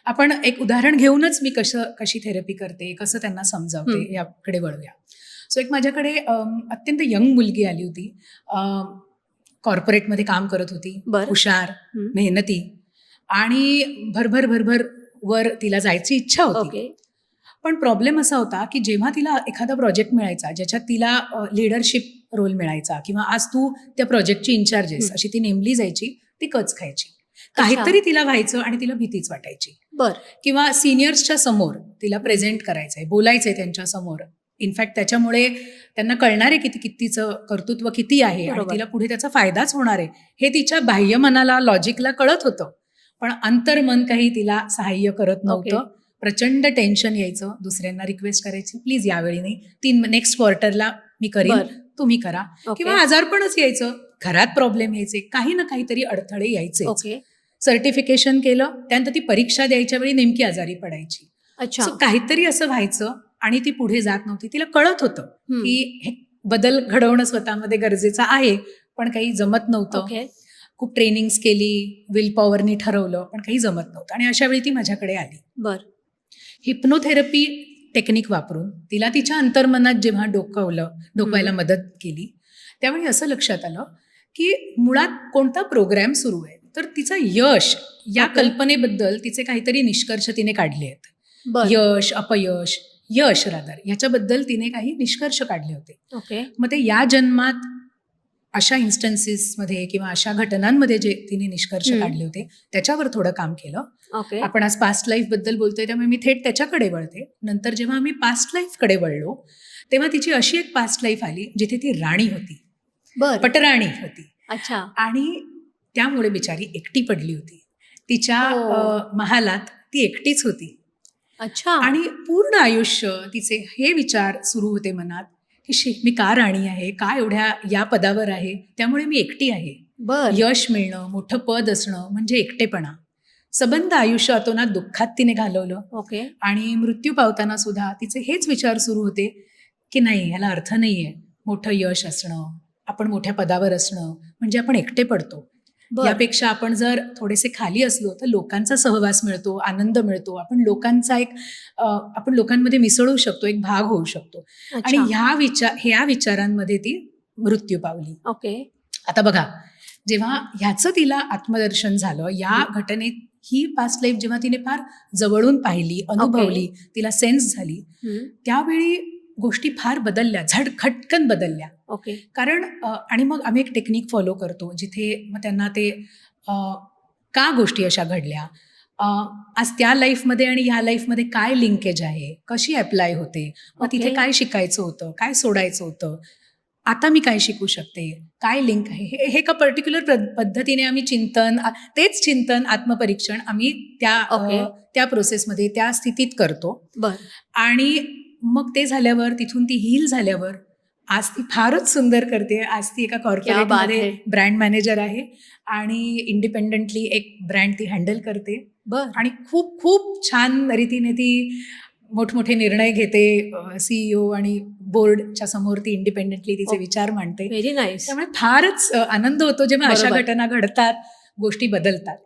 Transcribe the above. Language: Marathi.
आपण एक उदाहरण घेऊनच मी कशी थेरपी करते, कसं त्यांना समजावते याकडे वळूया. सो एक माझ्याकडे अत्यंत यंग मुलगी आली होती. कॉर्पोरेटमध्ये काम करत होती, हुशार, मेहनती आणि भरभर वर तिला जायची इच्छा होती. पण प्रॉब्लेम असा होता की जेव्हा तिला एखादा प्रोजेक्ट मिळायचा ज्याच्यात तिला लीडरशिप रोल मिळायचा किंवा आज तू त्या प्रोजेक्टची इन्चार्ज आहेस अशी ती नेमली जायची, ती कच खायची. काहीतरी तिला व्हायचं आणि तिला भीतीच वाटायची. किंवा सिनियर्सच्या समोर तिला प्रेझेंट करायचंय, बोलायचंय त्यांच्या समोर. इनफॅक्ट त्याच्यामुळे त्यांना कळणार आहे की तिचं कर्तृत्व किती आहे आणि तिला पुढे त्याचा फायदाच होणार आहे हे तिच्या बाह्य मनाला, लॉजिकला कळत होतं. पण अंतर्मन काही तिला सहाय्य करत नव्हतं. प्रचंड टेन्शन यायचं. दुसऱ्यांना रिक्वेस्ट करायची, प्लीज यावेळी नाही, नेक्स्ट क्वार्टरला मी करीन, तुम्ही करा. किंवा आजारपणच यायचं, घरात प्रॉब्लेम यायचे, काही ना काहीतरी अडथळे यायचे. सर्टिफिकेशन केलं, त्यानंतर ती परीक्षा द्यायच्या वेळी नेमकी आजारी पडायची. काहीतरी असं व्हायचं आणि ती पुढे जात नव्हती. तिला कळत होतं की हे बदल घडवणं स्वतःमध्ये गरजेचं आहे, पण काही जमत नव्हतं. खूप ट्रेनिंग्स केली, विल पॉवरनी ठरवलं, पण काही जमत नव्हतं. आणि अशा वेळी ती माझ्याकडे आली. हिप्नोथेरपी टेक्निक वापरून तिला तिच्या अंतर्मनात जेव्हा डोकवायला मदत केली, त्यावेळी असं लक्षात आलं की मुळात कोणता प्रोग्रॅम सुरू आहे, तर तिचं यश या कल्पनेबद्दल तिचे काहीतरी निष्कर्ष तिने काढले आहेत. यश, अपयश, यश ह्याच्याबद्दल तिने काही निष्कर्ष काढले होते. मग ते या जन्मात अशा इन्स्टन्सेसमध्ये किंवा अशा घटनांमध्ये जे तिने निष्कर्ष काढले होते त्याच्यावर थोडं काम केलं. आपण आज पास्ट लाईफ बद्दल बोलतोय, त्यामुळे मी थेट त्याच्याकडे वळते. नंतर जेव्हा आम्ही पास्ट लाईफ कडे वळलो तेव्हा तिची अशी एक पास्ट लाईफ आली जिथे ती राणी होती, पटराणी होती. आणि त्यामुळे बिचारी एकटी पडली होती. तिच्या महालात ती एकटीच होती. आणि पूर्ण आयुष्य तिचे हे विचार सुरू होते मनात की मी का राणी आहे, का एवढ्या या पदावर आहे, त्यामुळे मी एकटी आहे. यश मिळणं, मोठं पद असणं म्हणजे एकटेपणा. सबंध आयुष्य अतोनात दुःखात तिने घालवलं. आणि मृत्यू पावताना सुद्धा तिचे हेच विचार सुरू होते की नाही, याला अर्थ नाहीये. मोठं यश असणं, आपण मोठ्या पदावर असणं म्हणजे आपण एकटे पडतो. यापेक्षा आपण जर थोडेसे खाली असलो तर लोकांचा सहवास मिळतो, आनंद मिळतो, आपण लोकांमध्ये मिसळू शकतो, एक भाग होऊ शकतो. आणि ह्या विचारांमध्ये ती मृत्यू पावली. आता बघा, जेव्हा ह्याचं तिला आत्मदर्शन झालं, या घटनेत ही पास्ट लाईफ जेव्हा तिने फार जवळून पाहिली, अनुभवली, तिला सेन्स झाली, त्यावेळी गोष्टी फार बदलल्या, खटकन बदलल्या. कारण आणि मग आम्ही एक टेक्निक फॉलो करतो जिथे मग त्यांना ते का गोष्टी अशा घडल्या, आज त्या लाईफमध्ये आणि ह्या लाईफमध्ये काय लिंकेज आहे, कशी अप्लाय होते, मग तिथे काय शिकायचं होतं, काय सोडायचं होतं, आता मी काय शिकू शकते, काय लिंक आहे, हे एका पर्टिक्युलर पद्धतीने आम्ही तेच चिंतन, आत्मपरीक्षण आम्ही त्या प्रोसेसमध्ये, त्या स्थितीत करतो. आणि मग ते झाल्यावर, तिथून ती हील झाल्यावर आज ती फारच सुंदर करते. आज ती एका कॉर्पोरेटमध्ये ब्रँड मॅनेजर आहे आणि इंडिपेंडेंटली एक ब्रँड ती हँडल करते. आणि खूप खूप छान रीतीने ती मोठमोठे निर्णय घेते. CEO आणि बोर्डच्या समोर ती इंडिपेंडेंटली तिचे विचार मांडते. Very nice. त्यामुळे फारच आनंद होतो जेव्हा अशा घटना घडतात, गोष्टी बदलतात.